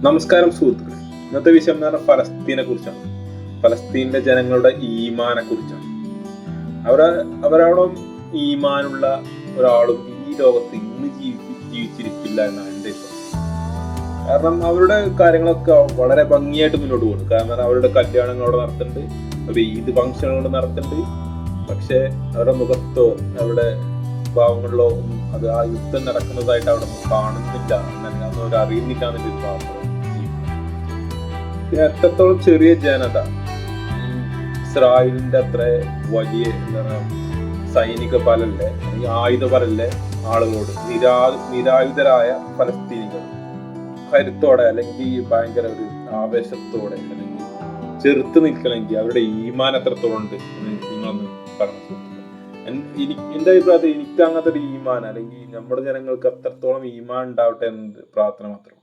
നമസ്കാരം സുഹൃത്തുക്കളെ. ഇന്നത്തെ വിഷയം എന്ന് പറഞ്ഞാൽ ഫലസ്തീനെ കുറിച്ചാണ്. ഫലസ്തീനിലെ ജനങ്ങളുടെ ഈമാനെ കുറിച്ചാണ്. അവരോടും ഈമാനുള്ള ഒരാളും ഈ ലോകത്ത് ഇന്ന് ജീവിച്ചിരിക്കില്ല എന്നാണ് എൻ്റെ വിശ്വാസം. കാരണം അവരുടെ കാര്യങ്ങളൊക്കെ വളരെ ഭംഗിയായിട്ട് മുന്നോട്ട് പോകുന്നു. കാരണം അവരുടെ കല്യാണങ്ങൾ അവിടെ നടത്തുന്നുണ്ട്, അവർ ഈദ് ഫംഗ്ഷനുകൾ നടത്തുന്നുണ്ട്. പക്ഷെ അവരുടെ മുഖത്തോ അവരുടെ ഭാവങ്ങളിലോ ഒന്നും അത് ആ യുദ്ധം നടക്കുന്നതായിട്ട് അവിടെ ഒന്നും കാണുന്നില്ല, അല്ലെങ്കിൽ അതൊന്നും അവർ അറിയുന്നില്ല എന്നൊരു ഭാവം. പിന്നെ എത്രത്തോളം ചെറിയ ജനത ഇസ്രായേലിന്റെ അത്ര വലിയ സൈനിക ബലല്ലേ, അല്ലെങ്കിൽ ആയുധ ബലല്ലേ ആളുകളോട് നിരായുധരായ ഫലസ്തീനികൾ കരുത്തോടെ അല്ലെങ്കിൽ ഭയങ്കര ഒരു ആവേശത്തോടെ അല്ലെങ്കിൽ ചെറുത്ത് നിൽക്കണമെങ്കിൽ അവരുടെ ഈമാൻ എത്രത്തോളം ഉണ്ട് എന്ന് നിങ്ങളൊന്ന് പറഞ്ഞു. എന്റെ അഭിപ്രായത്തിൽ എനിക്ക് അങ്ങനത്തെ ഒരു ഈമാൻ അല്ലെങ്കിൽ നമ്മുടെ ജനങ്ങൾക്ക് അത്രത്തോളം ഈമാൻ ഉണ്ടാവട്ടെ എന്നത് പ്രാർത്ഥന മാത്രം.